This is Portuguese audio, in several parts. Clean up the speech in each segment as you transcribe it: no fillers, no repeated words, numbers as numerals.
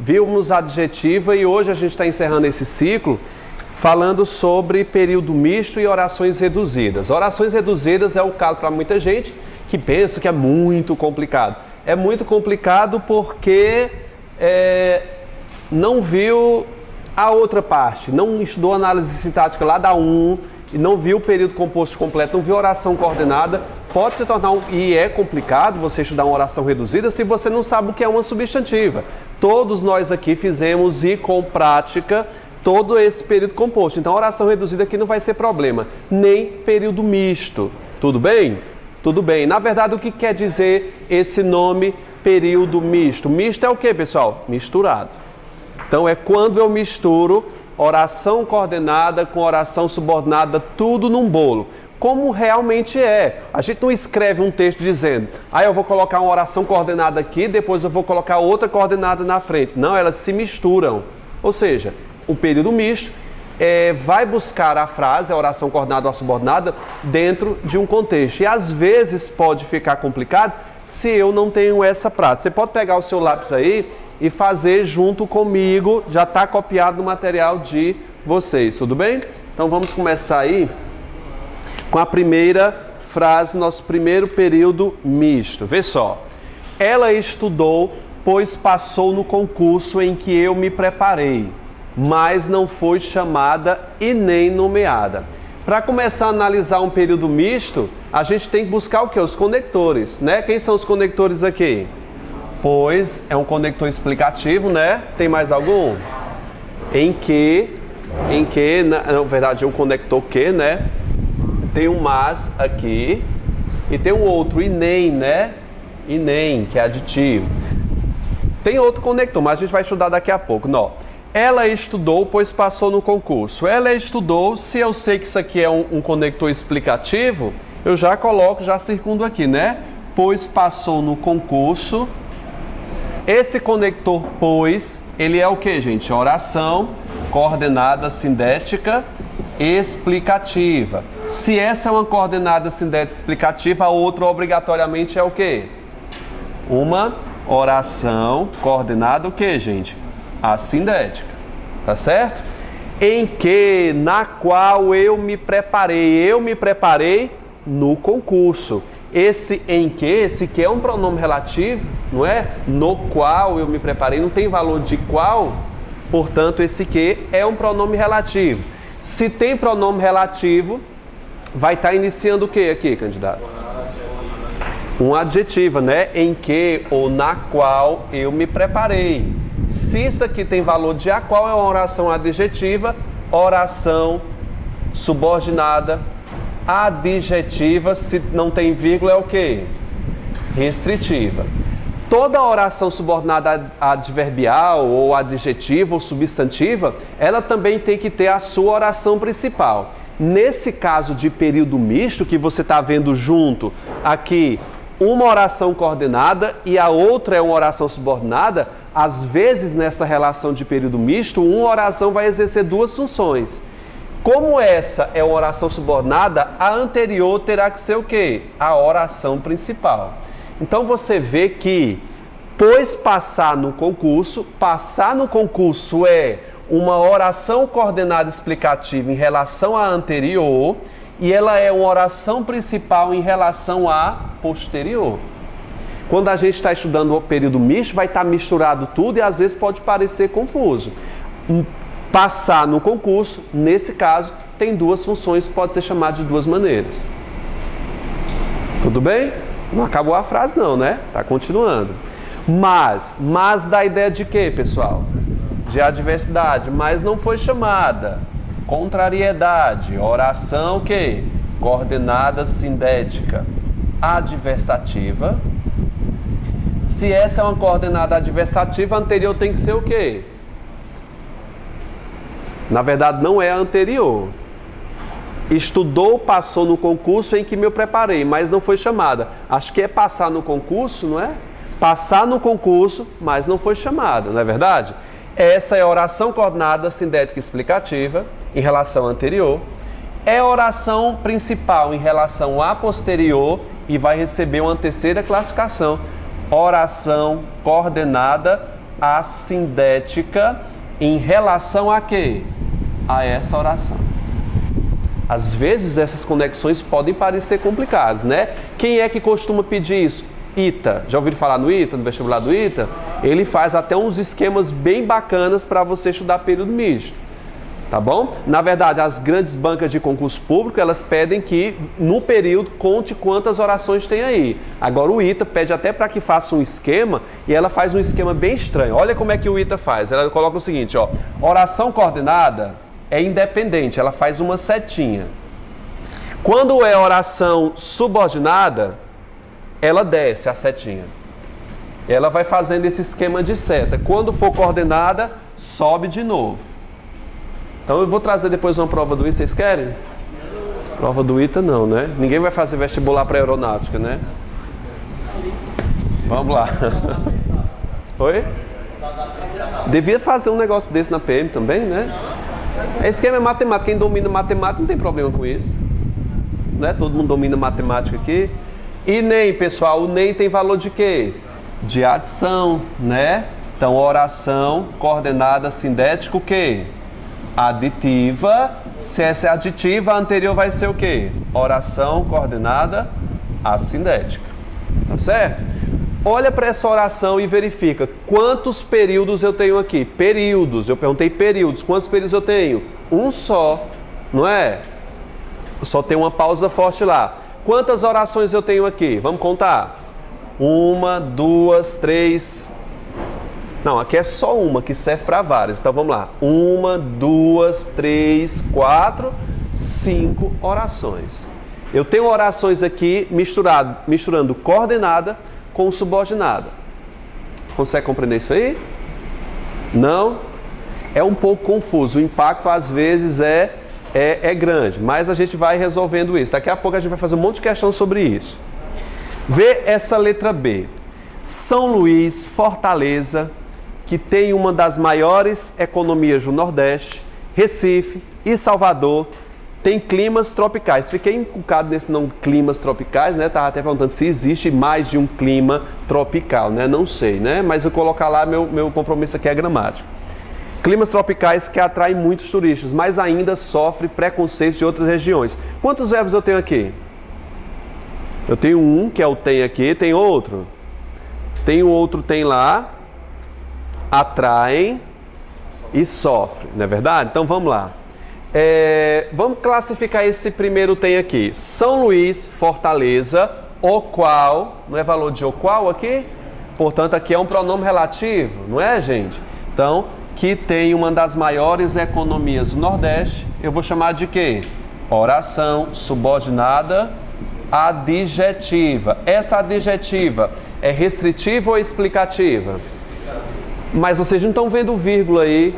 vimos adjetiva e hoje a gente está encerrando esse ciclo falando sobre período misto e orações reduzidas. Orações reduzidas é o caso para muita gente que pensa que é muito complicado. É muito complicado porque não viu a outra parte, não estudou análise sintática lá da 1 e não viu o período composto completo, não viu oração coordenada. Pode se tornar, e é complicado você estudar uma oração reduzida se você não sabe o que é uma substantiva. Todos nós aqui fizemos e com prática todo esse período composto. Então a oração reduzida aqui não vai ser problema, nem período misto. Tudo bem? Tudo bem. Na verdade, o que quer dizer esse nome período misto? Misto é o que, pessoal? Misturado. Então é quando eu misturo oração coordenada com oração subordinada, tudo num bolo. Como realmente é. A gente não escreve um texto dizendo, eu vou colocar uma oração coordenada aqui, depois eu vou colocar outra coordenada na frente. Não, elas se misturam. Ou seja, o período misto vai buscar a frase, a oração coordenada ou a subordinada, dentro de um contexto. E às vezes pode ficar complicado se eu não tenho essa prática. Você pode pegar o seu lápis aí e fazer junto comigo, já está copiado no material de vocês, tudo bem? Então vamos começar aí com a primeira frase, nosso primeiro período misto. Vê só. Ela estudou, pois passou no concurso em que eu me preparei, mas não foi chamada e nem nomeada. Para começar a analisar um período misto, a gente tem que buscar o quê? Os conectores, né? Quem são os conectores aqui? Pois é um conector explicativo, né? Tem mais algum? Em que, na verdade é um conector que, né? Tem um mas aqui e tem um outro, e nem, né? E nem, que é aditivo. Tem outro conector, mas a gente vai estudar daqui a pouco. Não. Ela estudou, pois passou no concurso. Ela estudou, se eu sei que isso aqui é um conector explicativo, eu já coloco, já circundo aqui, né? Pois passou no concurso. Esse conector, pois, ele é o que, gente? Oração coordenada sindética explicativa. Se essa é uma coordenada sindética explicativa, a outra obrigatoriamente é o quê? Uma oração coordenada o quê, gente? Assindética. Tá certo? Em que, na qual eu me preparei. Eu me preparei no concurso. Esse em que, esse que é um pronome relativo, não é? No qual eu me preparei, não tem valor de qual, portanto, esse que é um pronome relativo. Se tem pronome relativo, vai estar iniciando o que aqui, candidato? Um adjetivo, né? Em que ou na qual eu me preparei. Se isso aqui tem valor de a qual, é uma oração adjetiva, oração subordinada, adjetiva, se não tem vírgula, é o quê? Restritiva. Toda oração subordinada adverbial ou adjetiva ou substantiva, ela também tem que ter a sua oração principal. Nesse caso de período misto, que você está vendo junto aqui, uma oração coordenada e a outra é uma oração subordinada, às vezes nessa relação de período misto, uma oração vai exercer duas funções. Como essa é uma oração subordinada, a anterior terá que ser o quê? A oração principal. Então você vê que, pois passar no concurso é uma oração coordenada explicativa em relação à anterior e ela é uma oração principal em relação à posterior. Quando a gente está estudando o período misto, vai estar misturado tudo e às vezes pode parecer confuso. Passar no concurso, nesse caso, tem duas funções, pode ser chamado de duas maneiras. Tudo bem? Não acabou a frase não, né? Tá continuando. Mas dá ideia de quê, pessoal? De adversidade, mas não foi chamada. Contrariedade, oração o quê? Coordenada sindética adversativa. Se essa é uma coordenada adversativa, a anterior tem que ser o quê? Na verdade, não é a anterior. Estudou, passou no concurso em que me preparei, mas não foi chamada. Acho que é passar no concurso, não é? Passar no concurso, mas não foi chamada, não é verdade? Essa é a oração coordenada sindética explicativa em relação à anterior. É a oração principal em relação à posterior e vai receber uma terceira classificação. Oração coordenada assindética em relação a quê? A essa oração. Às vezes essas conexões podem parecer complicadas, né? Quem é que costuma pedir isso? ITA. Já ouviram falar no ITA, no vestibular do ITA? Ele faz até uns esquemas bem bacanas para você estudar período misto. Tá bom? Na verdade, as grandes bancas de concurso público, elas pedem que no período conte quantas orações tem aí. Agora o ITA pede até para que faça um esquema e ela faz um esquema bem estranho. Olha como é que o ITA faz. Ela coloca o seguinte, ó, oração coordenada é independente, ela faz uma setinha. Quando é oração subordinada, ela desce a setinha. Ela vai fazendo esse esquema de seta. Quando for coordenada, sobe de novo. Então eu vou trazer depois uma prova do ITA, vocês querem? Prova do ITA não, né? Ninguém vai fazer vestibular para aeronáutica, né? Vamos lá. Oi? Devia fazer um negócio desse na PM também, né? Esse esquema é matemática, quem domina matemática não tem problema com isso. Né? Todo mundo domina matemática aqui. E NEM, pessoal, o NEM tem valor de quê? De adição, né? Então, oração coordenada sindética, o quê? Aditiva. Se essa é aditiva, a anterior vai ser o quê? Oração coordenada assindética. Tá certo? Olha para essa oração e verifica quantos períodos eu tenho aqui. Períodos, eu perguntei períodos. Quantos períodos eu tenho? Um só, não é? Só tem uma pausa forte lá. Quantas orações eu tenho aqui? Vamos contar? 1, 2, 3. Não, aqui é só uma que serve para várias. Então vamos lá. 1, 2, 3, 4, 5 orações. Eu tenho orações aqui misturando coordenada com subordinada. Consegue compreender isso aí? Não? É um pouco confuso. O impacto às vezes é grande, mas a gente vai resolvendo isso. Daqui a pouco a gente vai fazer um monte de questão sobre isso. Vê essa letra B. São Luís, Fortaleza, que tem uma das maiores economias do Nordeste, Recife e Salvador, tem climas tropicais. Fiquei encucado nesse nome climas tropicais, né? Estava até perguntando se existe mais de um clima tropical, né? Não sei, né? Mas eu colocar lá, meu compromisso aqui é gramático. Climas tropicais que atraem muitos turistas, mas ainda sofre preconceitos de outras regiões. Quantos verbos eu tenho aqui? Eu tenho um, que é o tem aqui, tem outro. Tem o outro, tem lá. Atraem e sofre, não é verdade? Então vamos lá. Vamos classificar esse primeiro tem aqui. São Luís, Fortaleza, o qual, não é valor de o qual aqui? Portanto, aqui é um pronome relativo, não é, gente? Então, que tem uma das maiores economias do Nordeste, eu vou chamar de quê? Oração subordinada adjetiva. Essa adjetiva é restritiva ou explicativa? Mas vocês não estão vendo vírgula aí.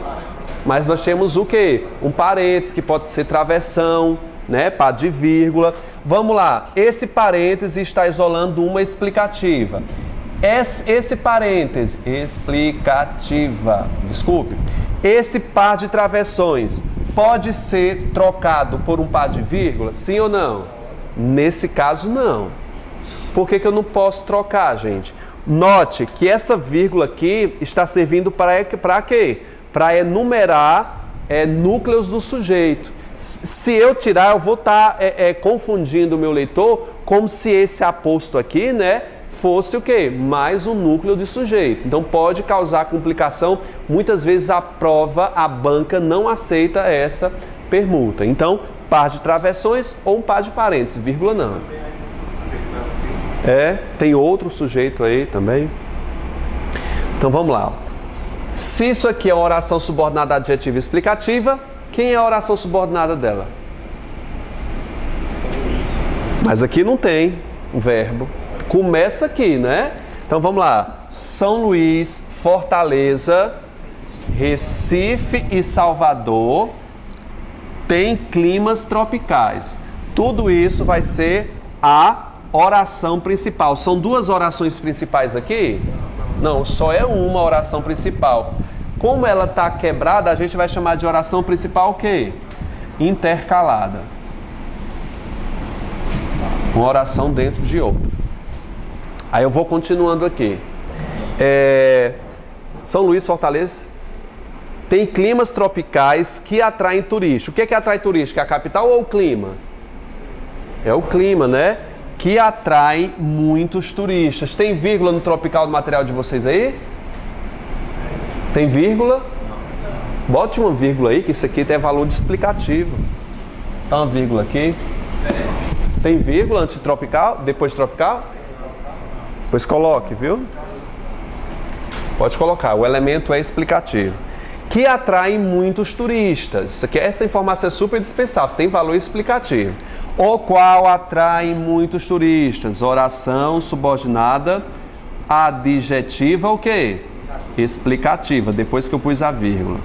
Mas nós temos o quê? Um parênteses, que pode ser travessão, né? Par de vírgula. Vamos lá. Esse parêntese está isolando uma explicativa. Esse parêntese, explicativa, desculpe. Esse par de travessões pode ser trocado por um par de vírgula? Sim ou não? Nesse caso, não. Por que eu não posso trocar, gente? Note que essa vírgula aqui está servindo para quê? Para enumerar núcleos do sujeito. Se eu tirar, eu vou estar confundindo o meu leitor como se esse aposto aqui, né, fosse o quê? Mais um núcleo de sujeito. Então pode causar complicação. Muitas vezes a prova, a banca não aceita essa permuta. Então, par de travessões ou um par de parênteses, vírgula não. Tem outro sujeito aí também. Então vamos lá. Se isso aqui é uma oração subordinada adjetiva explicativa, quem é a oração subordinada dela? Mas aqui não tem um verbo. Começa aqui, né? Então vamos lá. São Luís, Fortaleza, Recife e Salvador têm climas tropicais. Tudo isso vai ser a oração principal. São duas orações principais aqui? Não, só é uma oração principal. Como ela está quebrada, a gente vai chamar de oração principal o quê? Intercalada. Uma oração dentro de outra. Aí eu vou continuando aqui. São Luís, Fortaleza. Tem climas tropicais que atraem turistas. O que atrai turista? É a capital ou o clima? É o clima, né? Que atrai muitos turistas. Tem vírgula no tropical do material de vocês aí? Tem vírgula? Bote uma vírgula aí, que isso aqui tem valor de explicativo. Tá uma vírgula aqui. Tem vírgula antes de tropical? Depois de tropical? Pois coloque, viu? Pode colocar. O elemento é explicativo. Que atrai muitos turistas. Essa informação é super dispensável. Tem valor explicativo. O qual atrai muitos turistas. Oração subordinada adjetiva o quê? Explicativa. Depois que eu pus a vírgula.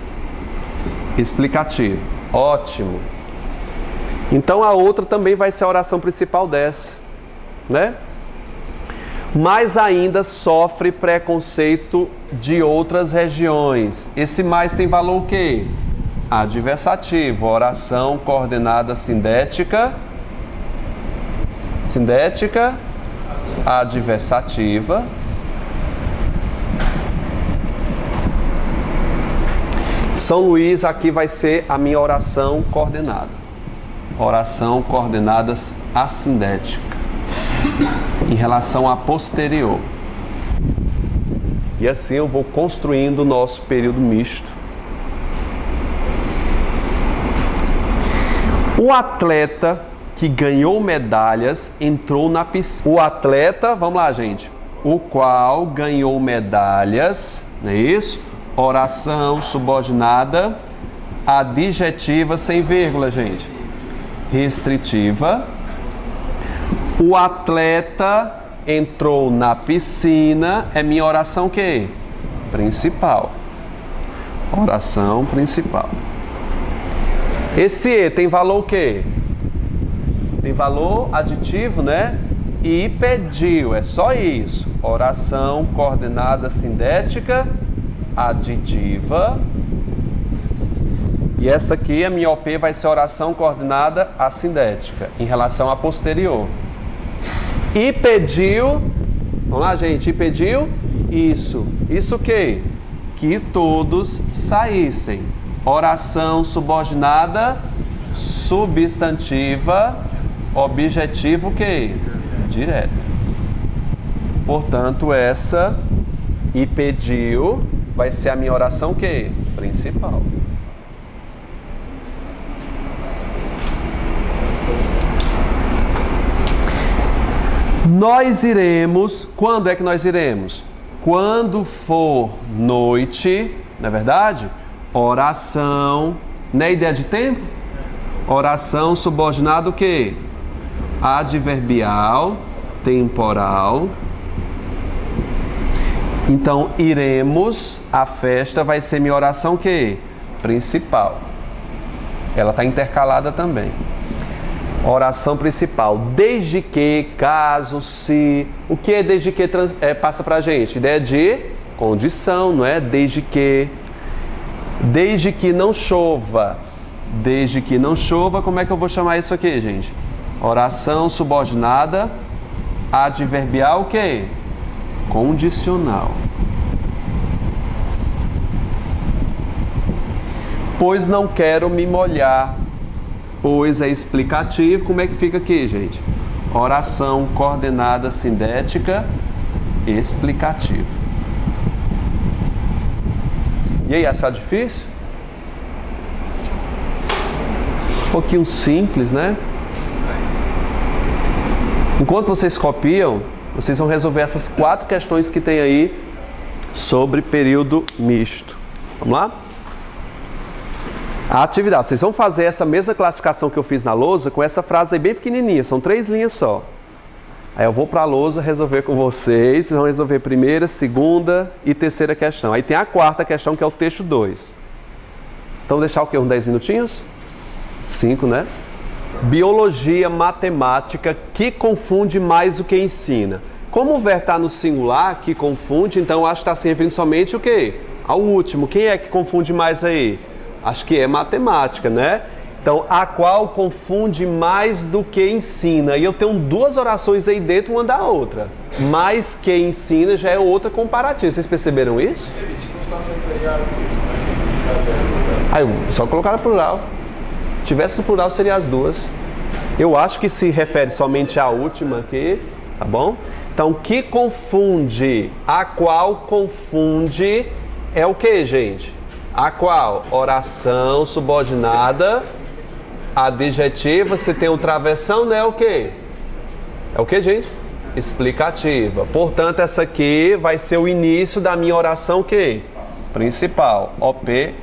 Explicativo. Ótimo. Então a outra também vai ser a oração principal dessa, né? Mas ainda sofre preconceito de outras regiões. Esse mais tem valor o quê? Adversativo. Oração coordenada sindética. Sindética. Adversativa. São Luís, aqui vai ser a minha oração coordenada. Oração coordenada assindética. Em relação à posterior. E assim eu vou construindo o nosso período misto. O atleta que ganhou medalhas entrou na piscina. O atleta, vamos lá, gente. O qual ganhou medalhas, não é isso? Oração subordinada adjetiva sem vírgula, gente. Restritiva. O atleta entrou na piscina. É minha oração o quê? Principal. Oração principal. Esse E tem valor o quê? Tem valor aditivo, né? E pediu, é só isso. Oração coordenada sindética aditiva. E essa aqui, a minha OP, vai ser oração coordenada assindética, em relação à posterior. E pediu, vamos lá, gente, e pediu isso. Isso o quê? Que todos saíssem. Oração subordinada, substantiva, objetivo o quê? Direto. Portanto, essa e pediu vai ser a minha oração o quê? Principal. Nós iremos, quando é que nós iremos? Quando for noite, não é verdade? Oração, não é ideia de tempo? Oração subordinada o quê? Adverbial, temporal. Então, iremos, a festa vai ser minha oração o quê? Principal. Ela está intercalada também. Oração principal, desde que, caso, se. O que é desde que passa pra gente? Ideia de condição, não é? Desde que não chova. Desde que não chova, como é que eu vou chamar isso aqui, gente? Oração subordinada, adverbial o quê? Condicional. Pois não quero me molhar. Pois é explicativo. Como é que fica aqui, gente? Oração coordenada sindética explicativa. E aí, achar difícil? Um pouquinho simples, né? Enquanto vocês copiam, vocês vão resolver essas 4 questões que tem aí sobre período misto. Vamos lá? A atividade, vocês vão fazer essa mesma classificação que eu fiz na lousa com essa frase aí bem pequenininha, são 3 linhas só. Aí eu vou para a lousa resolver com vocês vão resolver primeira, segunda e terceira questão. Aí tem a 4ª questão que é o texto 2. Então vou deixar o quê? Uns 10 minutinhos? 5, né? Biologia, matemática, que confunde mais do que ensina. Como o verbo está no singular, que confunde, então eu acho que está se referindo somente o quê? Ao último. Quem é que confunde mais aí? Acho que é matemática, né? Então, a qual confunde mais do que ensina. E eu tenho duas orações aí dentro, uma da outra. Mais que ensina já é outra comparativa. Vocês perceberam isso? Aí, só colocar no plural. Se tivesse no plural, seria as duas. Eu acho que se refere somente à última aqui, tá bom? Então, que confunde, a qual confunde é o que, gente? A qual? Oração subordinada, adjetiva, se tem um travessão, né? É o que? É o que, gente? Explicativa. Portanto, essa aqui vai ser o início da minha oração, o que? Principal. OP.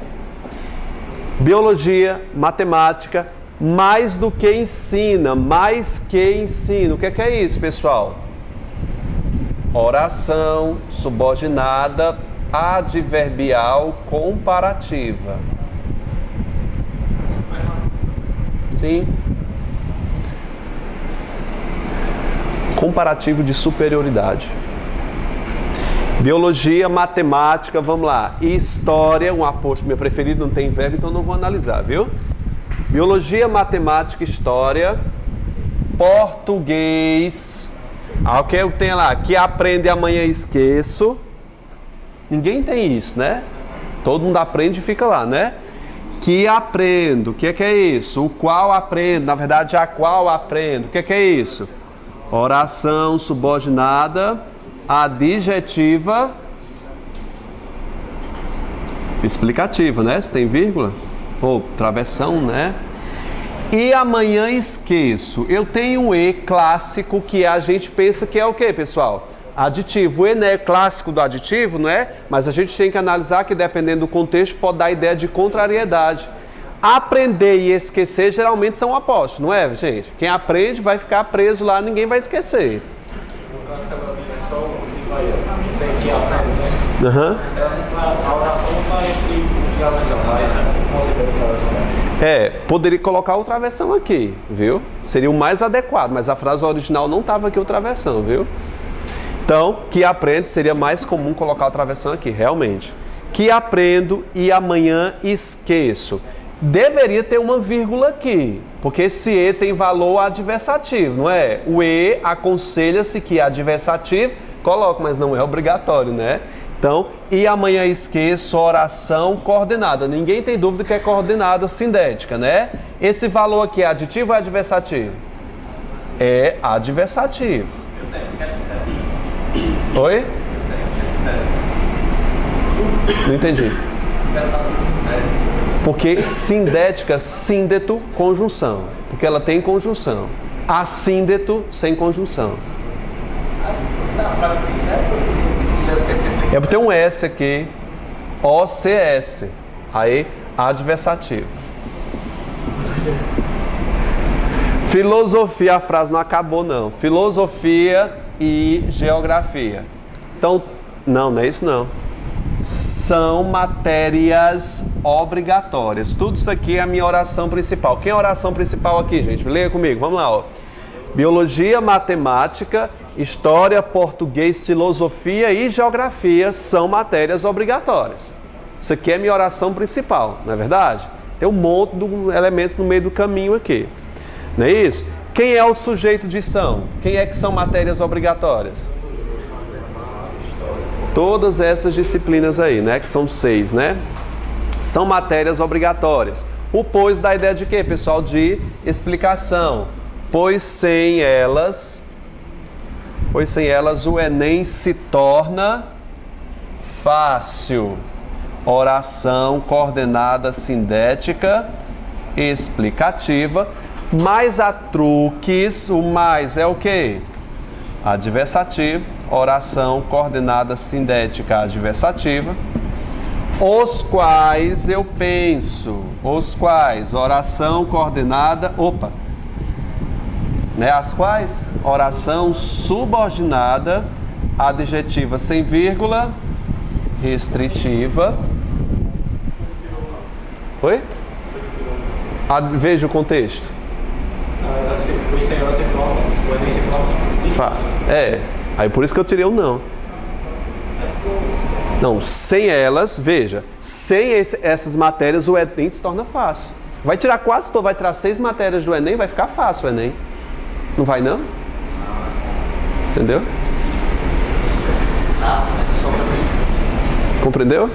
Biologia, matemática, mais do que ensina, mais que ensina. O que é isso, pessoal? Oração subordinada, adverbial, comparativa. Sim. Comparativo de superioridade. Biologia, matemática, vamos lá. História, um aposto meu preferido, não tem verbo, então não vou analisar, viu? Biologia, matemática, história, português. O que eu tenho lá? Que aprende amanhã esqueço. Ninguém tem isso, né? Todo mundo aprende e fica lá, né? Que aprendo. O que é isso? O qual aprendo. Na verdade, a qual aprendo. O que é isso? Oração subordinada, adjetiva, explicativa, né? Se tem vírgula. Ou travessão, né? E amanhã esqueço. Eu tenho um E clássico que a gente pensa que é o quê, pessoal? Aditivo. O E não é clássico do aditivo, não é? Mas a gente tem que analisar que, dependendo do contexto, pode dar a ideia de contrariedade. Aprender e esquecer geralmente são opostos, não é, gente? Quem aprende vai ficar preso lá, ninguém vai esquecer. No caso, é só o tem que aprender, né? Uhum. A oração não está entre os travessão, mas considerando travessão. Poderia colocar o travessão aqui, viu? Seria o mais adequado, mas a frase original não estava aqui o travessão, viu? Então, que aprende seria mais comum colocar o travessão aqui, realmente. Que aprendo e amanhã esqueço. Deveria ter uma vírgula aqui, porque esse E tem valor adversativo, não é? O E aconselha-se que adversativo, coloca, mas não é obrigatório, né? Então, e amanhã esqueço, oração coordenada. Ninguém tem dúvida que é coordenada sindética, né? Esse valor aqui é aditivo ou adversativo? É adversativo. Oi? Não entendi. Porque sindética, síndeto, conjunção. Porque ela tem conjunção. Assíndeto, sem conjunção. É porque tem um S aqui. OCS. Aí, adversativo. Filosofia, a frase não acabou não. Filosofia e geografia. Então, não é isso não. São matérias obrigatórias. Tudo isso aqui é a minha oração principal. Quem é a oração principal aqui, gente? Leia comigo, vamos lá, ó. Biologia, matemática, história, português, filosofia e geografia são matérias obrigatórias. Isso aqui é a minha oração principal, não é verdade? Tem um monte de elementos no meio do caminho aqui. Não é isso? Quem é o sujeito de são? Quem é que são matérias obrigatórias? Todas essas disciplinas aí, né? Que são 6, né? São matérias obrigatórias. O pois dá a ideia de quê, pessoal? De explicação. Pois sem elas o Enem se torna fácil. Oração coordenada sindética explicativa. Mais há truques, o mais é o quê? Adversativo. Oração coordenada sindética adversativa, os quais eu penso, os quais, oração coordenada, né? As quais, oração subordinada, adjetiva sem vírgula, restritiva. Oi? Veja o contexto. Foi sem ela se torna, o Enem se torna. Aí por isso que eu tirei o não. Não, sem elas, veja, sem essas matérias o Enem se torna fácil. Vai tirar quase todo, vai tirar 6 matérias do Enem, vai ficar fácil o Enem. Não vai não? Entendeu? Compreendeu?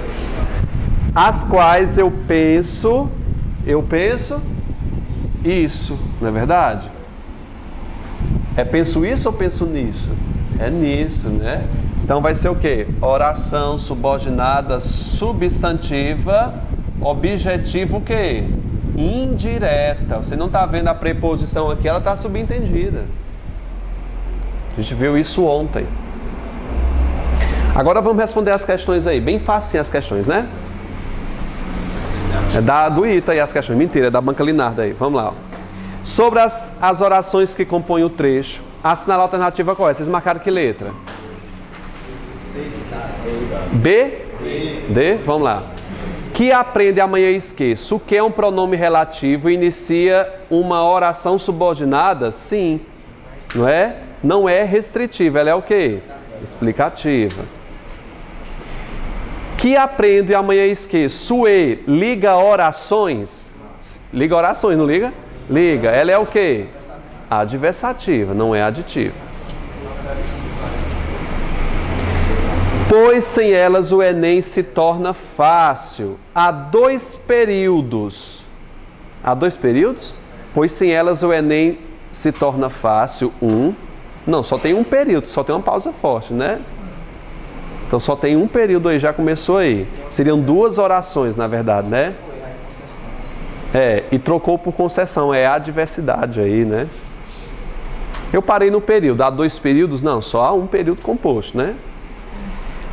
As quais eu penso isso, não é verdade? É penso isso ou penso nisso? É nisso, né? Então vai ser o quê? Oração subordinada substantiva, objetivo o quê? Indireta. Você não está vendo a preposição aqui, ela está subentendida. A gente viu isso ontem. Agora vamos responder as questões aí. Bem fácil as questões, né? É do ITA aí as questões. Mentira, é da Banca Linarda aí. Vamos lá. Ó. Sobre as orações que compõem o trecho, assinalar a alternativa qual é? Vocês marcaram que letra? B? D? Vamos lá. Que aprende amanhã esqueço. O que é um pronome relativo e inicia uma oração subordinada? Sim. Não é? Não é restritiva. Ela é o quê? Explicativa. Que aprendo e amanhã esqueço. E liga orações. Liga orações, não liga? Liga. Ela é o quê? Adversativa, não é aditiva. Pois sem elas o Enem se torna fácil. Há 2 períodos. Há 2 períodos? Pois sem elas o Enem se torna fácil. Não, só tem um período, só tem uma pausa forte, né? Então só tem um período aí, já começou aí. Seriam 2 orações, na verdade, né? E trocou por concessão, é a adversidade aí, né? Eu parei no período, há 2 períodos? Não, só há um período composto, né?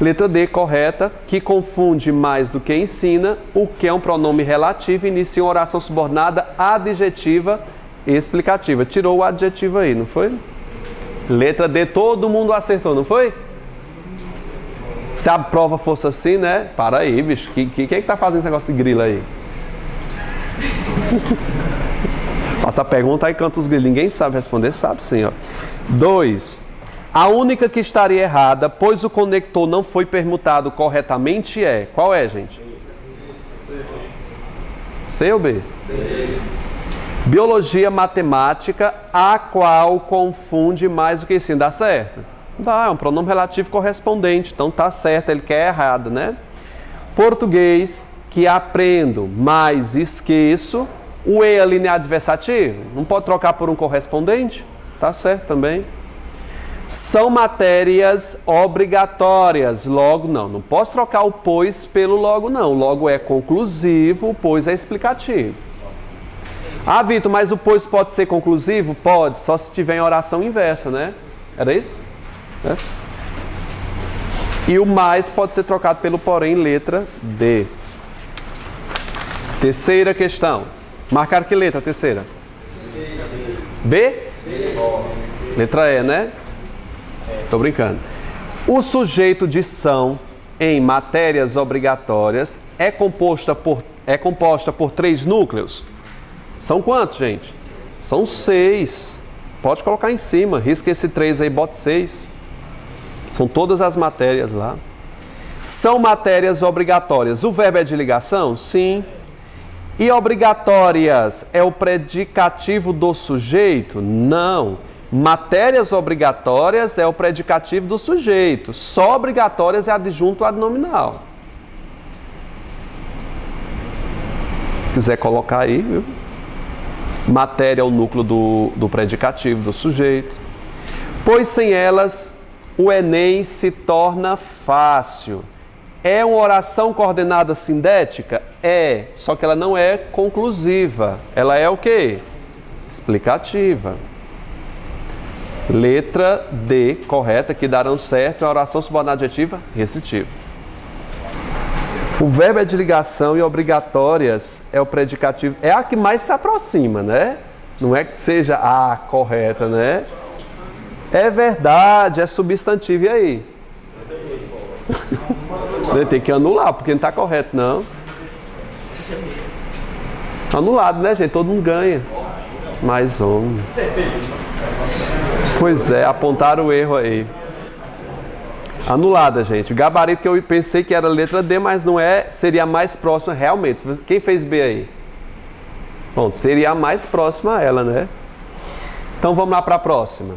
Letra D, correta, que confunde mais do que ensina, o que é um pronome relativo, inicia uma oração subordinada adjetiva e explicativa. Tirou o adjetivo aí, não foi? Letra D, todo mundo acertou, não foi? Se a prova fosse assim, né? Para aí, bicho, quem é que tá fazendo esse negócio de grilo aí? Passa a pergunta aí, canta os grilos. Ninguém sabe responder, sabe sim, ó. 2. A única que estaria errada, pois o conector não foi permutado corretamente é... Qual é, gente? C ou B? C. Biologia matemática, a qual confunde mais do que sim. Dá certo? Dá, é um pronome relativo correspondente. Então tá certo, ele quer errado, né? Português, que aprendo, mas esqueço. O E ali é adversativo? Não pode trocar por um correspondente? Tá certo também. São matérias obrigatórias. Logo, não posso trocar o pois pelo logo, não. O logo é conclusivo, o pois é explicativo. Ah, Vitor, mas o pois pode ser conclusivo? Pode, só se tiver em oração inversa, né? Era isso? É. E o mais pode ser trocado pelo porém, letra D. Terceira questão. Marcar que letra, terceira? B? Letra E, né? Tô brincando. O sujeito de são em matérias obrigatórias é composta por 3 núcleos. São quantos, gente? São 6. Pode colocar em cima. Risca esse 3 aí, bote 6. São todas as matérias lá. São matérias obrigatórias. O verbo é de ligação? Sim. E obrigatórias é o predicativo do sujeito? Não. Matérias obrigatórias é o predicativo do sujeito. Só obrigatórias é adjunto adnominal. Se quiser colocar aí, viu? Matéria é o núcleo do predicativo do sujeito. Pois sem elas, o Enem se torna fácil. É uma oração coordenada sindética? É, só que ela não é conclusiva. Ela é o quê? Explicativa. Letra D, correta, que darão certo, é a oração subordinada adjetiva restritiva. O verbo é de ligação e obrigatórias é o predicativo. É a que mais se aproxima, né? Não é que seja a correta, né? É verdade, é substantivo. E aí? Tem que anular, porque não está correto, não. Anulado, né, gente? Todo mundo ganha. Mais homem. Pois é, apontaram o erro aí. Anulada, gente. O gabarito que eu pensei que era letra D, mas não é, seria mais próximo realmente. Quem fez B aí? Pronto, seria a mais próxima a ela, né? Então vamos lá para a próxima.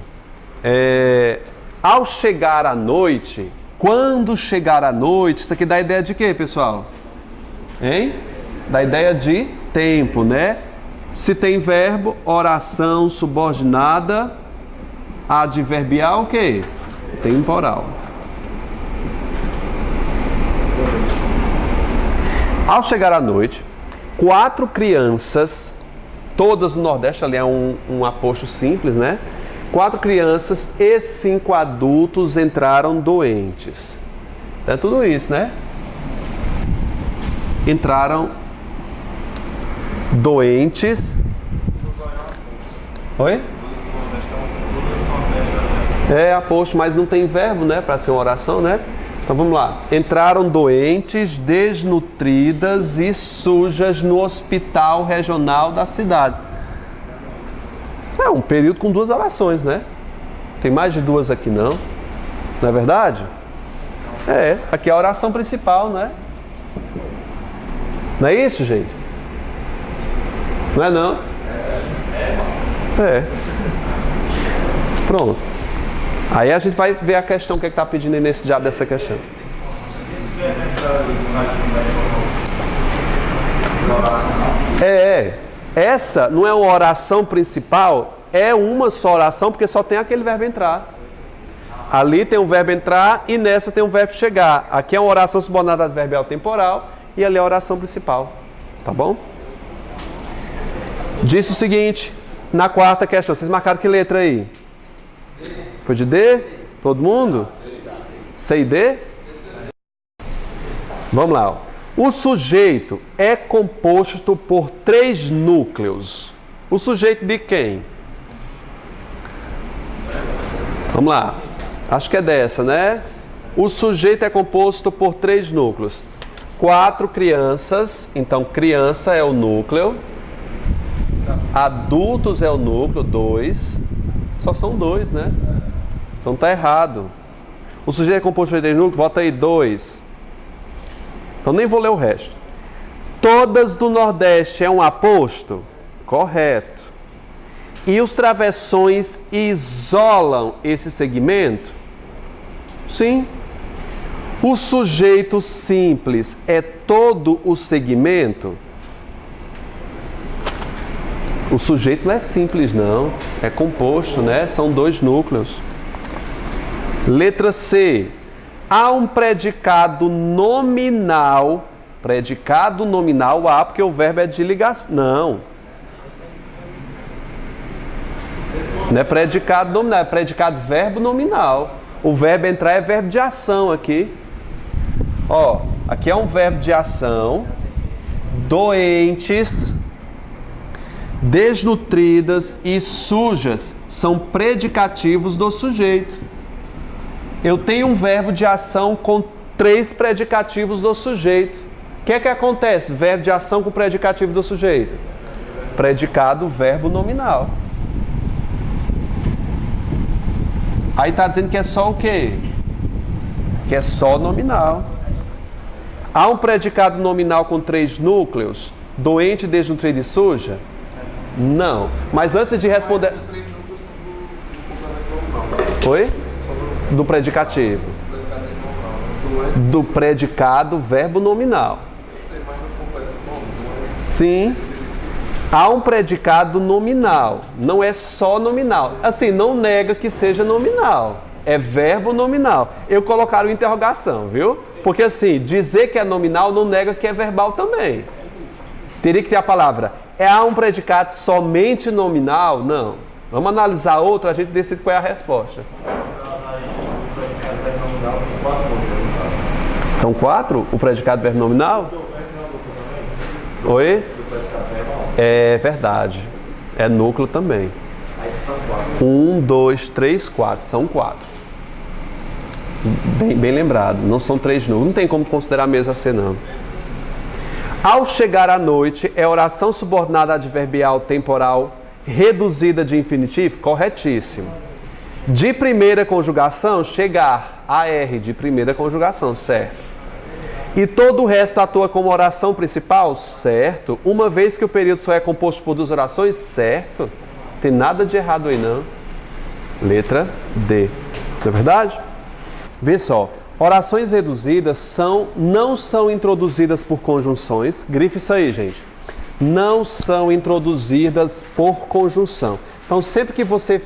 Ao chegar à noite, quando chegar à noite, isso aqui dá ideia de quê, pessoal? Hein? Dá ideia de tempo, né? Se tem verbo, oração subordinada, adverbial, o quê? Temporal. Ao chegar à noite, 4 crianças, todas no Nordeste, ali é um aposto simples, né? 4 crianças e 5 adultos entraram doentes. É tudo isso, né? Entraram doentes. Oi? É aposto, mas não tem verbo, né? Para ser uma oração, né? Então vamos lá. Entraram doentes, desnutridas e sujas no hospital regional da cidade. É um período com 2 orações, né? Tem mais de 2 aqui não? Não é verdade? Aqui é a oração principal, né? Não é isso, gente? Não é não? Pronto. Aí a gente vai ver a questão, o que está pedindo aí nesse diabo dessa questão. Essa não é uma oração principal, é uma só oração, porque só tem aquele verbo entrar. Ali tem um verbo entrar e nessa tem um verbo chegar. Aqui é uma oração subordinada adverbial temporal e ali é a oração principal. Tá bom? Disse o seguinte, na quarta questão, vocês marcaram que letra aí? Foi de D? Todo mundo? C e D? Vamos lá. Ó. O sujeito é composto por 3 núcleos. O sujeito de quem? Vamos lá. Acho que é dessa, né? O sujeito é composto por 3 núcleos. 4 crianças. Então, criança é o núcleo. Adultos é o núcleo, 2. Só são 2, né? Então tá errado. O sujeito é composto por 3 núcleos, bota aí 2. Então nem vou ler o resto. Todas do Nordeste é um aposto? Correto. E os travessões isolam esse segmento? Sim. O sujeito simples é todo o segmento? O sujeito não é simples não, é composto, né? São 2 núcleos. Letra C. Há um predicado nominal. Predicado nominal há, porque o verbo é de ligação. Não. Não é predicado nominal, é predicado verbo nominal. O verbo entrar é verbo de ação aqui. Ó, aqui é um verbo de ação. Doentes, desnutridas e sujas são predicativos do sujeito. Eu tenho um verbo de ação com 3 predicativos do sujeito. O que acontece? Verbo de ação com predicativo do sujeito. Predicado, verbo nominal. Aí está dizendo que é só o quê? Que é só nominal. Há um predicado nominal com 3 núcleos? Doente, desnutrida e suja? Não. Mas antes de responder... Oi? Do predicativo. Do predicado, verbo nominal. Sim. Há um predicado nominal. Não é só nominal. Assim, não nega que seja nominal. É verbo nominal. Eu colocaram interrogação, viu? Porque assim, dizer que é nominal não nega que é verbal também. Teria que ter a palavra. Há um predicado somente nominal? Não. Vamos analisar outro, a gente decide qual é a resposta. São 4? O predicado verbo nominal? Oi? É verdade. É núcleo também. 1, 2, 3, 4. São 4. Bem lembrado. Não são 3 núcleos. Não tem como considerar a mesa C, não. Ao chegar à noite, é oração subordinada adverbial temporal reduzida de infinitivo? Corretíssimo. De primeira conjugação, chegar. AR, de primeira conjugação, certo. E todo o resto atua como oração principal? Certo. Uma vez que o período só é composto por 2 orações? Certo. Não tem nada de errado aí não. Letra D. Não é verdade? Vê só. Orações reduzidas não são introduzidas por conjunções. Grife isso aí, gente. Não são introduzidas por conjunção. Então, sempre que você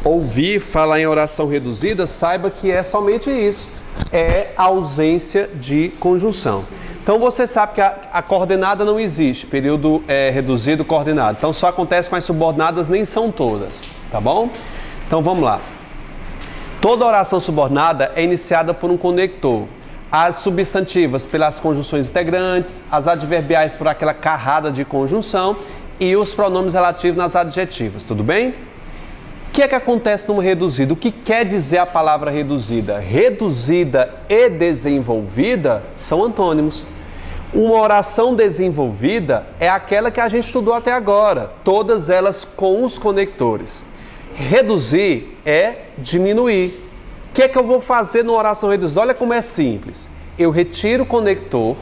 ouvir falar em oração reduzida, saiba que é somente isso. É ausência de conjunção. Então, você sabe que a coordenada não existe, período reduzido coordenado. Então, só acontece com as subordinadas, nem são todas. Tá bom? Então, vamos lá. Toda oração subordinada é iniciada por um conector. As substantivas pelas conjunções integrantes, as adverbiais por aquela carrada de conjunção e os pronomes relativos nas adjetivas, tudo bem? O que é que acontece numa reduzida? O que quer dizer a palavra reduzida? Reduzida e desenvolvida são antônimos. Uma oração desenvolvida é aquela que a gente estudou até agora, todas elas com os conectores. Reduzir é diminuir. O que é que eu vou fazer numa oração reduzida? Olha como é simples. Eu retiro o conector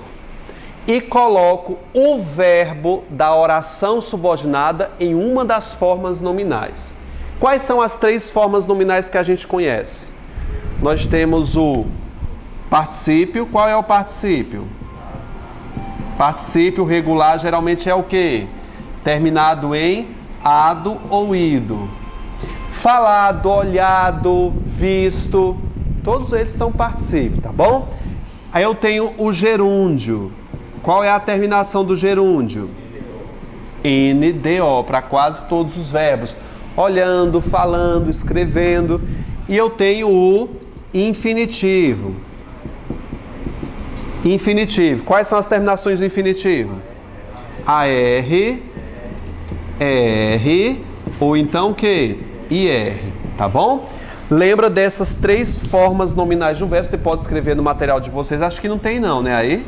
e coloco o verbo da oração subordinada em uma das formas nominais. Quais são as 3 formas nominais que a gente conhece? Nós temos o particípio. Qual é o particípio? Particípio regular geralmente é o quê? Terminado em ado ou ido. Falado, olhado, visto, todos eles são particípios, tá bom? Aí eu tenho o gerúndio. Qual é a terminação do gerúndio? NDO, para quase todos os verbos. Olhando, falando, escrevendo. E eu tenho o infinitivo. Infinitivo. Quais são as terminações do infinitivo? AR, R, ou então o quê? IR, tá bom? Lembra dessas 3 formas nominais de um verbo? Você pode escrever no material de vocês. Acho que não tem não, né? Aí?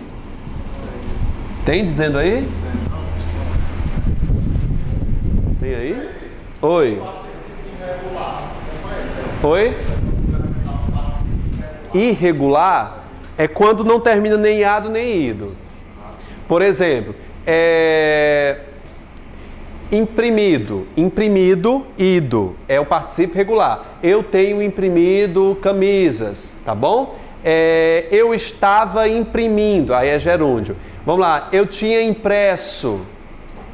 Tem dizendo aí? Tem aí? Oi? Oi? Irregular é quando não termina nem ado nem ido. Por exemplo, imprimido, ido, é o particípio regular. Eu tenho imprimido camisas, tá bom? Eu estava imprimindo, aí é gerúndio. Vamos lá, eu tinha impresso.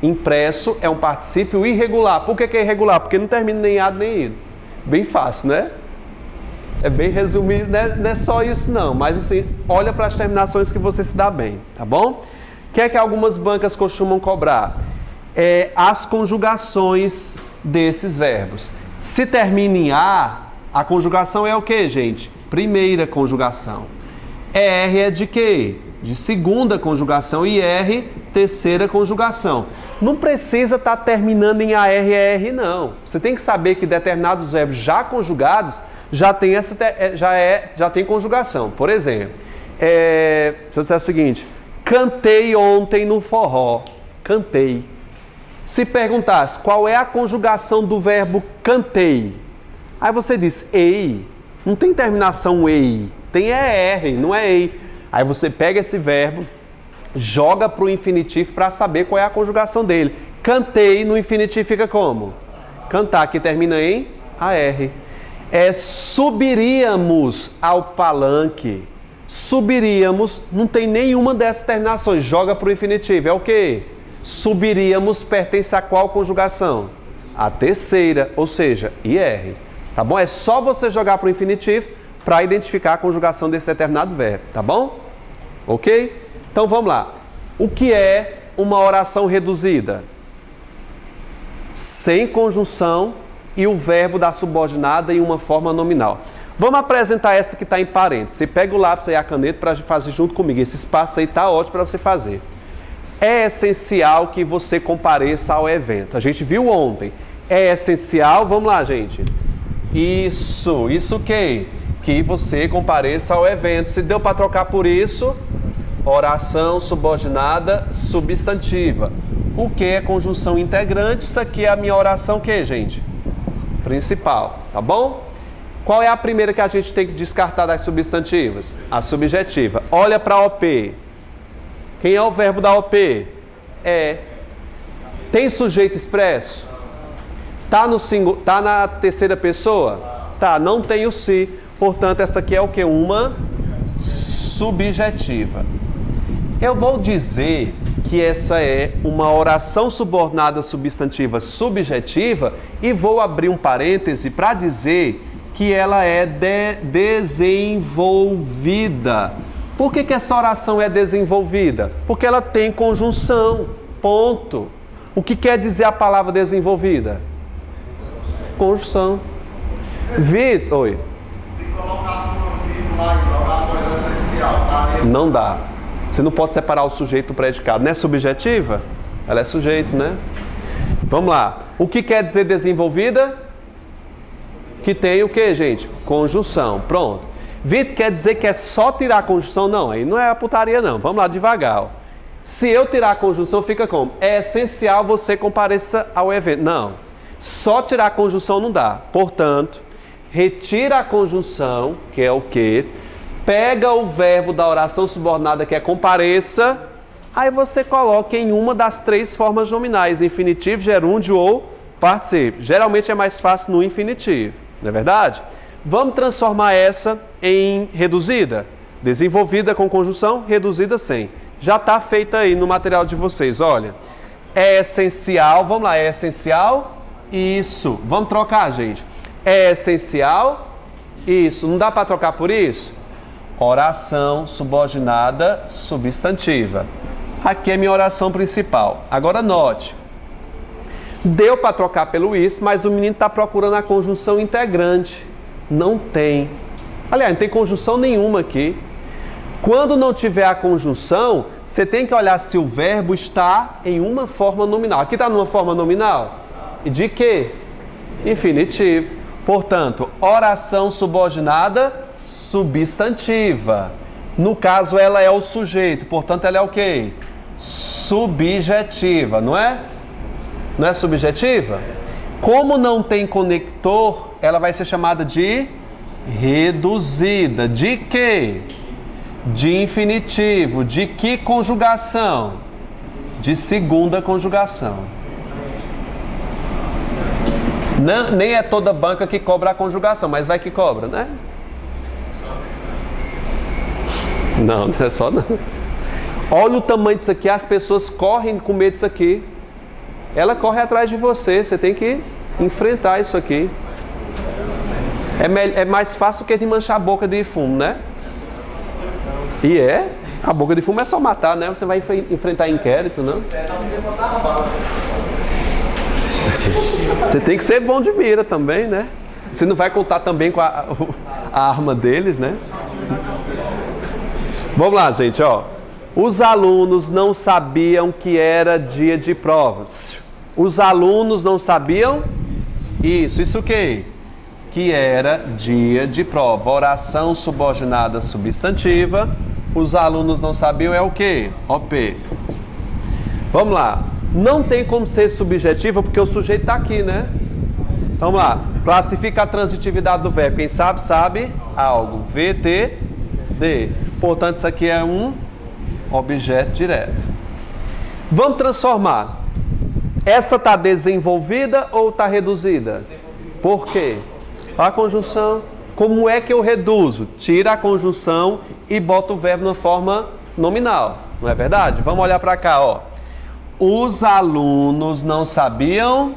Impresso é um particípio irregular. Por que é irregular? Porque não termina nem ado nem ido. Bem fácil, né? É bem resumido, não é só isso não, mas assim, olha para as terminações que você se dá bem, tá bom? O que é que algumas bancas costumam cobrar? As conjugações desses verbos. Se termina em a conjugação é o que, gente? Primeira conjugação. ER é de quê? De segunda conjugação e R, terceira conjugação. Não precisa estar terminando em AR e ER, não. Você tem que saber que determinados verbos já conjugados já tem, já tem conjugação. Por exemplo, se eu disser o seguinte, cantei ontem no forró. Cantei. Se perguntasse qual é a conjugação do verbo cantei, aí você diz ei. Não tem terminação ei, tem ER, não é ei. Aí você pega esse verbo, joga para o infinitivo para saber qual é a conjugação dele. Cantei no infinitivo fica como? Cantar, que termina em AR. Subiríamos ao palanque. Subiríamos, não tem nenhuma dessas terminações. Joga para o infinitivo. É o quê? Subiríamos pertence a qual conjugação? A terceira, ou seja, IR. Tá bom? É só você jogar para o infinitivo para identificar a conjugação desse determinado verbo. Tá bom? Ok? Então vamos lá. O que é uma oração reduzida? Sem conjunção e o verbo da subordinada em uma forma nominal. Vamos apresentar essa que está em parênteses. Você pega o lápis e a caneta para fazer junto comigo. Esse espaço aí está ótimo para você fazer. É essencial que você compareça ao evento. A gente viu ontem. É essencial, vamos lá, gente. Isso o quê? Que você compareça ao evento. Se deu para trocar por isso, oração subordinada substantiva. O que é conjunção integrante? Isso aqui é a minha oração, o que, gente? Principal, tá bom? Qual é a primeira que a gente tem que descartar das substantivas? A subjetiva. Olha para a OP. Quem é o verbo da OP? É. Tem sujeito expresso? Tá na terceira pessoa? Tá, não tem o se. Portanto, essa aqui é o que? Uma subjetiva. Eu vou dizer que essa é uma oração subordinada substantiva subjetiva e vou abrir um parêntese para dizer que ela é desenvolvida. Por que essa oração é desenvolvida? Porque ela tem conjunção, ponto. O que quer dizer a palavra desenvolvida? Conjunção. Vitor, oi. Se colocasse uma vírgula e jogar coisa essencial, tá? Não dá. Você não pode separar o sujeito do predicado. Não é subjetiva? Ela é sujeito, né? Vamos lá. O que quer dizer desenvolvida? Que tem o que, gente? Conjunção. Pronto. Vitor, quer dizer que é só tirar a conjunção? Não, aí não é a putaria não. Vamos lá devagar. Ó. Se eu tirar a conjunção, fica como? É essencial você compareça ao evento. Não. Só tirar a conjunção não dá. Portanto, retira a conjunção, que é o que? Pega o verbo da oração subordinada, que é compareça, aí você coloca em uma das três formas nominais, infinitivo, gerúndio ou particípio. Geralmente é mais fácil no infinitivo, não é verdade? Vamos transformar essa em reduzida. Desenvolvida com conjunção, reduzida sem. Já está feita aí no material de vocês, olha. É essencial, vamos lá, é essencial? Isso. Vamos trocar, gente. É essencial? Isso. Não dá para trocar por isso? Oração subordinada substantiva. Aqui é minha oração principal. Agora note. Deu para trocar pelo isso, mas o menino está procurando a conjunção integrante. Não tem. Aliás, não tem conjunção nenhuma aqui. Quando não tiver a conjunção, você tem que olhar se o verbo está em uma forma nominal. Aqui está numa forma nominal? E de quê? Infinitivo. Portanto, oração subordinada substantiva. No caso, ela é o sujeito. Portanto, ela é o quê? Subjetiva, não é? Não é subjetiva? Como não tem conector, ela vai ser chamada de reduzida. De quê? De infinitivo. De que conjugação? De segunda conjugação. Não, nem é toda banca que cobra a conjugação, mas vai que cobra, né? Não, não é só não. Olha o tamanho disso aqui, as pessoas correm com medo disso aqui. Ela corre atrás de você, você tem que enfrentar isso aqui. É mais fácil que de manchar a boca de fumo, né? E a boca de fumo é só matar, né? Você vai enfrentar inquérito, não? Você tem que ser bom de mira também, né? Você não vai contar também com a arma deles, né? Vamos lá, gente, ó. Os alunos não sabiam que era dia de provas. Os alunos não sabiam? Isso o quê? Que era dia de prova. Oração subordinada substantiva. Os alunos não sabiam é o quê? OP. Vamos lá. Não tem como ser subjetiva porque o sujeito está aqui, né? Vamos lá. Classifica a transitividade do verbo. Quem sabe, sabe algo. VTD. Portanto, isso aqui é um objeto direto. Vamos transformar. Essa está desenvolvida ou está reduzida? Por quê? A conjunção. Como é que eu reduzo? Tira a conjunção e bota o verbo na forma nominal. Não é verdade? Vamos olhar para cá, ó. Os alunos não sabiam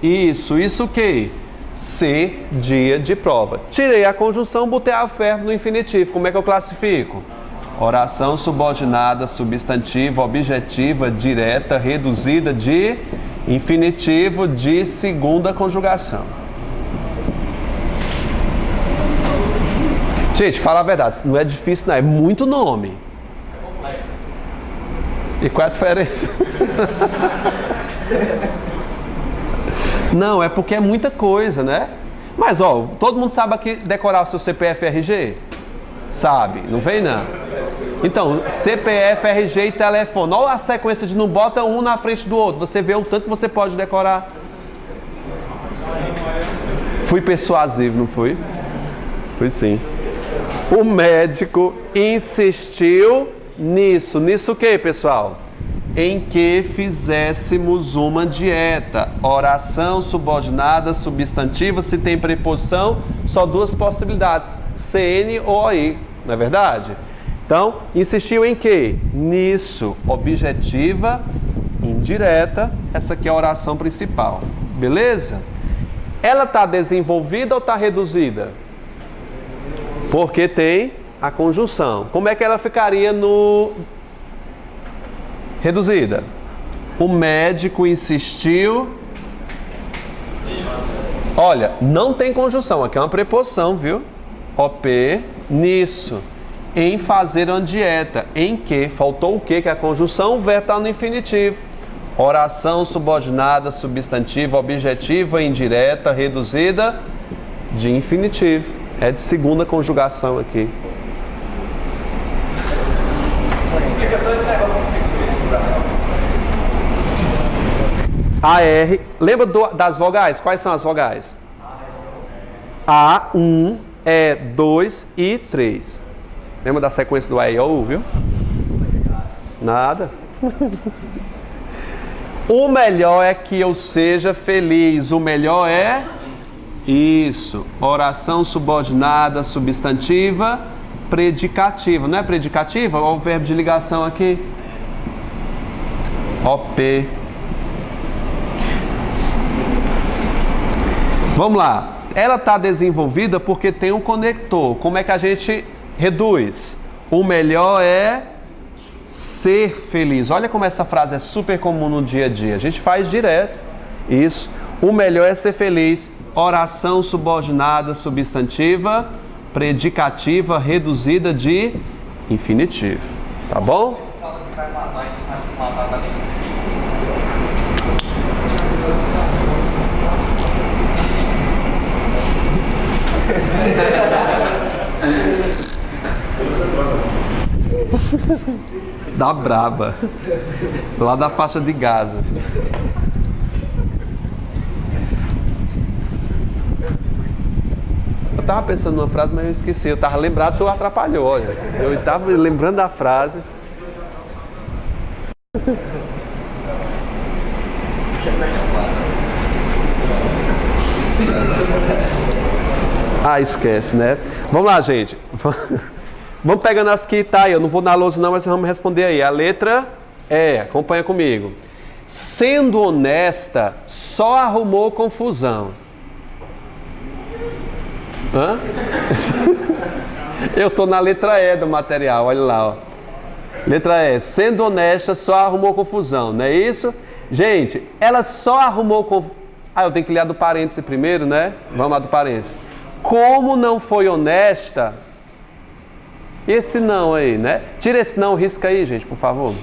isso o quê? Ser dia de prova. Tirei a conjunção, botei o verbo no infinitivo. Como é que eu classifico? Oração subordinada, substantiva, objetiva, direta, reduzida de infinitivo de segunda conjugação. Gente, fala a verdade, não é difícil não, é muito nome. É complexo. E qual é a diferença? Não, é porque é muita coisa, né? Mas, ó, todo mundo sabe aqui decorar o seu CPF RG? Sabe, não vem não. Então, CPF, RG e telefone. Olha a sequência de não bota um na frente do outro. Você vê o tanto que você pode decorar. Fui persuasivo, não fui? Foi sim. O médico insistiu nisso. Nisso o que, pessoal? Em que fizéssemos uma dieta. Oração subordinada, substantiva, se tem preposição, só duas possibilidades, CN ou OI, não é verdade? Então, insistiu em quê? Nisso, objetiva, indireta, essa aqui é a oração principal, beleza? Ela está desenvolvida ou está reduzida? Porque tem a conjunção. Como é que ela ficaria no... reduzida? O médico insistiu. Olha, não tem conjunção, aqui é uma preposição, viu? OP, nisso. Em fazer uma dieta. Em que? Faltou o que? Que é a conjunção, o verbo está no infinitivo. Oração subordinada, substantiva, objetiva, indireta, reduzida, de infinitivo. É de segunda conjugação aqui. Diga só esse negócio de segunda conjugação. AR. Lembra das vogais? Quais são as vogais? A, 1, E, 2 e 3. Lembra da sequência do A e O, viu? Nada. O melhor é que eu seja feliz. O melhor é... Isso. Oração subordinada, substantiva, predicativa. Não é predicativa? Olha o verbo de ligação aqui. OP. Vamos lá. Ela está desenvolvida porque tem um conector. Como é que a gente reduz? O melhor é ser feliz. Olha como essa frase é super comum no dia a dia. A gente faz direto. Isso. O melhor é ser feliz. Oração subordinada, substantiva, predicativa, reduzida de infinitivo. Tá bom? Da braba. Lá da faixa de Gaza. Eu tava pensando numa frase, mas eu esqueci. Eu tava lembrado, tu atrapalhou, olha. Eu tava lembrando da frase. Ah, esquece, né? Vamos lá, gente. Vamos pegando as que tá aí. Eu não vou na lousa não, mas vamos responder aí. A letra E, acompanha comigo. Sendo honesta, só arrumou confusão. Hã? Eu tô na letra E do material, olha lá, ó. Letra E, sendo honesta, só arrumou confusão, não é isso? Gente, ela só arrumou confusão. Ah, eu tenho que ler a do parêntese primeiro, né? Vamos lá do parêntese. Como não foi honesta, esse não aí, né? Tira esse não, risca aí, gente, por favor.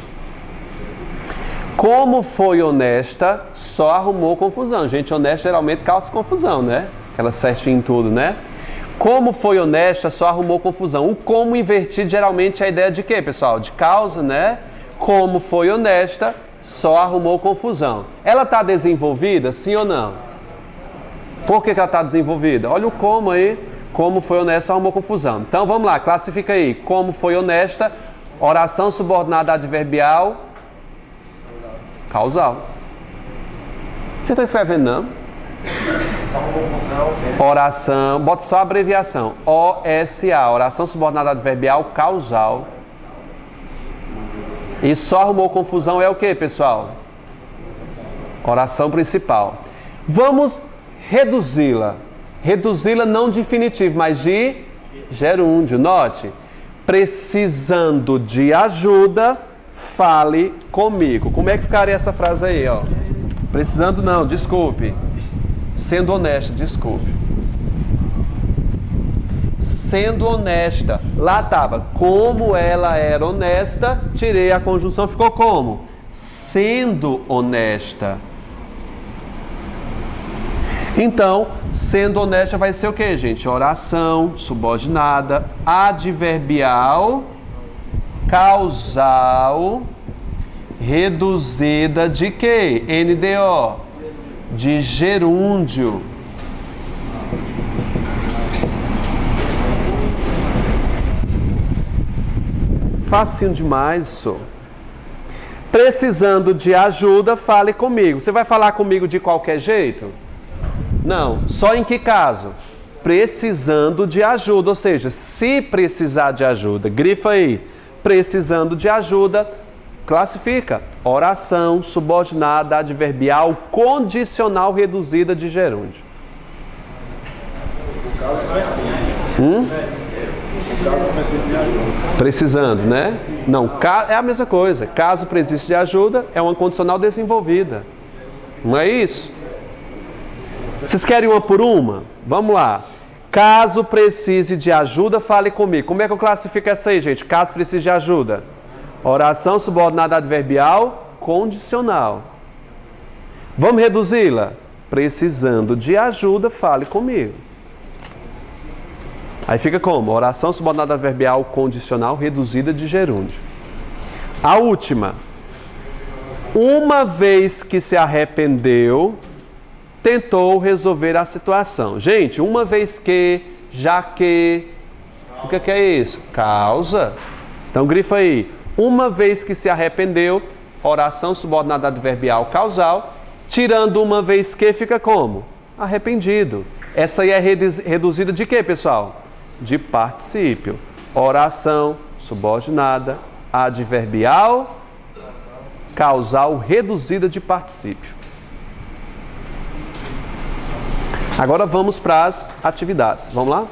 Como foi honesta, só arrumou confusão. Gente honesta geralmente causa confusão, né? Aquela certinha em tudo, né? Como foi honesta, só arrumou confusão. O como invertido geralmente é a ideia de quê, pessoal? De causa, né? Como foi honesta, só arrumou confusão. Ela está desenvolvida, sim ou não? Por que ela está desenvolvida? Olha o como aí. Como foi honesta, arrumou confusão. Então vamos lá, classifica aí. Como foi honesta, oração subordinada adverbial, causal. Você está escrevendo não? Oração, bota só a abreviação. OSA, oração subordinada adverbial, causal. E só arrumou confusão é o que, pessoal? Oração principal. Vamos reduzi-la. Reduzi-la não de infinitivo, mas de gerúndio. Note, precisando de ajuda, fale comigo. Como é que ficaria essa frase aí, ó? Precisando não, desculpe. Sendo honesta, desculpe. Sendo honesta. Lá estava, como ela era honesta, tirei a conjunção, ficou como? Sendo honesta. Então, sendo honesta vai ser o que, gente? Oração, subordinada, adverbial, causal, reduzida de quê? NDO. De gerúndio. Facinho demais, isso. Precisando de ajuda, fale comigo. Você vai falar comigo de qualquer jeito? Não. Só em que caso? Precisando de ajuda, ou seja, se precisar de ajuda, grifa aí. Precisando de ajuda, classifica. Oração subordinada adverbial condicional reduzida de gerúndio. O caso precisa de ajuda. Precisando, né? Não, é a mesma coisa. Caso precise de ajuda, é uma condicional desenvolvida. Não é isso? Vocês querem uma por uma? Vamos lá. Caso precise de ajuda, fale comigo. Como é que eu classifico essa aí, gente? Caso precise de ajuda. Oração subordinada adverbial condicional. Vamos reduzi-la? Precisando de ajuda, fale comigo. Aí fica como? Oração subordinada adverbial condicional reduzida de gerúndio. A última. Uma vez que se arrependeu, tentou resolver a situação. Gente, uma vez que, já que... O que é isso? Causa. Então grifa aí. Uma vez que se arrependeu, oração subordinada adverbial causal. Tirando uma vez que, fica como? Arrependido. Essa aí é reduzida de quê, pessoal? De particípio. Oração subordinada adverbial causal reduzida de particípio. Agora vamos para as atividades. Vamos lá?